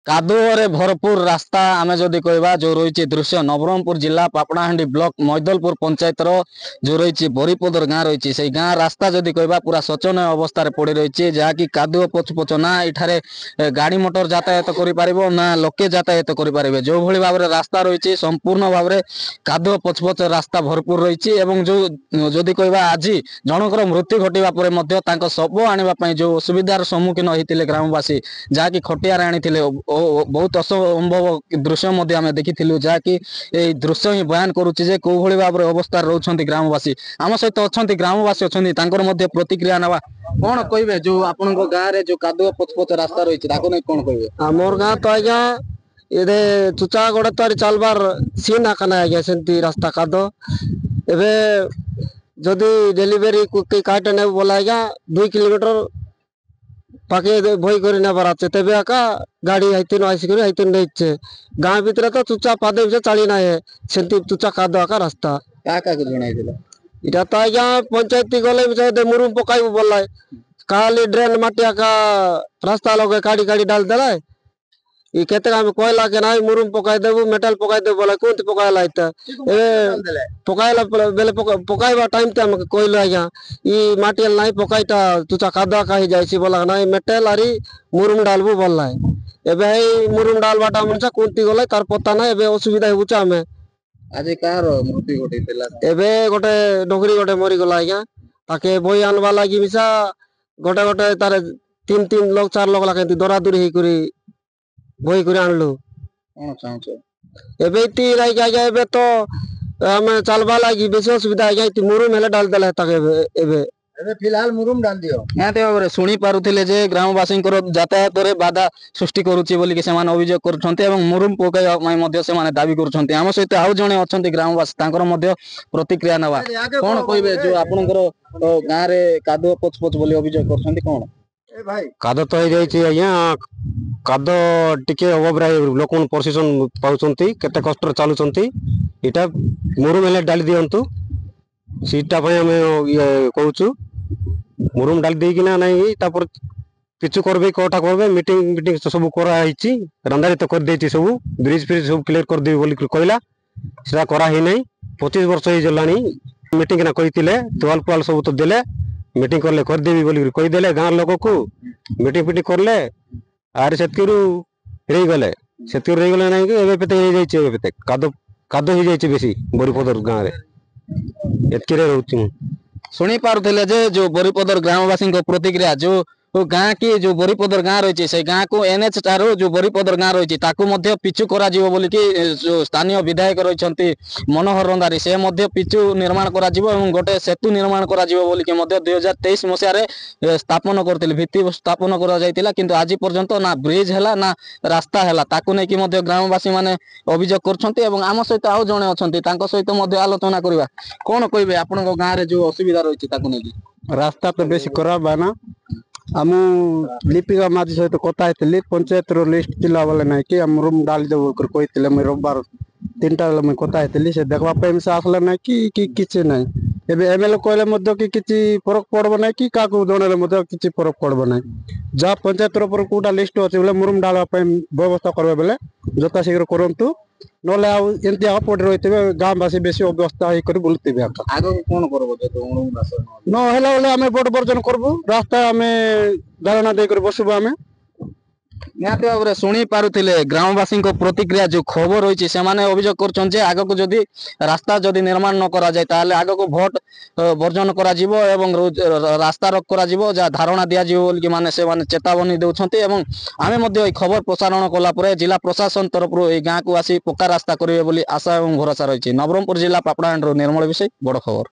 कादुओरे भरपूर रास्ता आमे जदि कहबा जो रही दृश्य नवरंगपुर जिला पापड़ाहांडी ब्लॉक मैदलपुर पंचायत जो रही बरीपदर गाँ रही से गाँ रास्ता जदि कहबा पूरा शोचनीय अवस्था पड़ी रही जहाँकि कादुओ पचपच ना इठारे गाड़ी मोटर यातायात करिपारिबो ना लोके यातायात करिपारिबे जो भली भाबरे रास्ता रही संपूर्ण भाबरे कादुओ पचपच रास्ता भरपूर रही एवं जो जदि कहबा आज जनकर मृत्यु घटिबा परे मध्य तांको शव आनिबा पई जो असुविधार सम्मुखीन होइतिले ग्रामवासी जहाँकि खटियार आनिथिले बहुत असंभव दृश्य आम देखी जहाँकि दृश्य ही बयान करुच्ची जे कौ भाई भाव अवस्था रोच ग्रामवासी आम सहित अच्छा ग्रामवासी अच्छा प्रतिक्रिया ना कौन कहे जो आपण गाँव में जो कादुआ पचपच रास्ता रही नहीं कौन कहे आमर गाँ तो आज्ञा ये चुचा गोड़े तो चलबार सीन आकाना आज्ञा से रास्ता कादो एबे जदि डेलीवरी काटे ने बोला आज्ञा 2 किलोमीटर पाके भई कर नेबार आछे तेबे आका गाड़ी हाइतिन आइसिक हाइतिन नेइछे गाँ भीतर तो चुचा पादे से चली ना है सेंती चुचा कादो आका रास्ता का जणाई दिला इटा तो आज्ञा पंचायत गले से मुरुम पकाइबो बोला खाली ड्रेन माटी आका रास्ता लगे काड़ी काड़ी डाल देला ई केते हम कोयला के नाही मुरुम पकाई देबो मेटल पकाई देबो बोला कोंत पकायला इता ए पकायला बेले पकाइबा टाइम ते हम कोइलो आज्ञा ई माटील नाही पकाइता तुचा कादा काहि जायसी बोला नाही मेटल आरी मुरुम डालबो बोला एबे हे मुरुम डालबाटा मनसा कोंती गले तार पता ना एबे असुविधा होउचा हमें आज कार मृत्यु घटिला एबे गोटे डोगरी गोटे मरी गला आज्ञा ताके बोई आनबा लागी मिसा गोटे गोटे तार 3 लोग 4 लोग लाके दरा दूरी हे करी बोई कर आणलु कौन चाहछो एबे ती राई आज्ञा एबे तो हमें चलबा लागी बेसी असुविधा आज्ञा ती मुरुम हेले डाल देला ताके एबे फिलहाल मुरुम डाल दियो निहाती भाव शुणी पारुथिले जे ग्रामवासी यातायात रे बाधा सृष्टि करुच्ची बोली कि सेमान अभियोग करुछन्ते एवं मुरुम पकाइबा पई मध्ये सेमान दाबी करुछन्ते आम सहित आउ जणे अछन्ते ग्रामवासी तांकर मध्ये प्रतिक्रिया नवा कोन कहबे जो आपनकर गाँ रे कादो पचपच बोली अभियोग करुछन्ते कोन कादो तो आज्ञा कादो टिके अभाव लोक प्रशिक्षण पाउछन्ती केते कष्ट चलुछन्ती इटा मुरुम हेले डाली दियंतु सीटा भाई हमें ये कहूचु मुरुम डाल दी कि ना नहीं तापर किछु करबे कोटा करबे मीटिंग मीटिंग सब करा हिची रंदारी तो कर देती सब ब्रिज फ्रिज सब क्लियर कर देबी बोली कहला सेटा करा ही नहीं 25 वर्ष ही जलानी मीटिंग ना कहितिले तवाल पाल सब तो देले मीटिंग करले कर देबी बोली कहि देले गां लोक को मीटिंग फिटिंग करले आर सेतकिरु रही गले सेतकिरु रही गले नहीं कि एबे पेते हे जाइछे एबे पेते कादो कादो ही जाइछे बेसी बरीपदर गां रे एतकिरे रहउछि शुणी पारुथिले जे जो बरीपदर ग्रामवासी प्रतिक्रिया जो गाँ की जो बरीपदर गाँ रही से गाँ को NH 4 जो बरीपदर गाँ रही पिचु करा जीवो बोली कि जो स्थानीय विधायक रही मनोहर रंधारी से पिचु निर्माण करा जीवो एवं गोटे सेतु निर्माण करा जीवो बोली कि 2023 मसीह रे स्थापन करथिले भित्ति स्थापन करा जायतिला किंतु आज पर्यंत ना ब्रिज हैला ना रास्ता हैला ताकू नै कि ग्रामवासी माने अभियोग करछन्ते एवं आम सहित आउ जणे अछन्ते तांको सहित आलोचना करबा कोन कहबे आपन गाँ रे जो असुविधा रही ताकू नै कि रास्ता तो बेसी खराब है ना आम लिपिका माझी सहित कथा होती पंचायत लिस्ट थिला बोले ना कि आम रूम डाल देव कहते मुझे रविवार 3टा मुझे कथा होती से देखा से आसला ना कि किसी ना एवं एमएलए कहले कि किसी फरक पड़ब ना कि क्या जनले किसी फरक पड़ब ना जहाँ पंचायत तरफ कौटा लिस्ट अच्छे बोले मुरुम डालवाई व्यवस्था करेंगे बोले यथा शीघ्र करूँ नले एमती पड़े रही गाँववासी बेसी अव्यवस्था बुलते ना आम भोट बर्जन करबू रास्ता आम धारणा देकर बसबू आम निहाती भाव में शुणी पारुथिले ग्रामवासी प्रतिक्रिया जो खबर रही से अभियोग कर आग को जदि रास्ता जदि निर्माण न करा जाए ताले आग को भोट बर्जन करा जीवो एवं रास्ता रोक करा जीवो जा धारणा दिया जीवो बोली माने से माने चेतावनी देउछन्ते एवं आमे मध्ये ए खबर प्रसारण कला परे जिला प्रशासन तरफ ए गाँ को आसी पक्का रास्ता करिवे बोली आशा एवं भरोसा रही नवरंगपुर जिला पापड़ाहांडी निर्मल विषय बड़ खबर।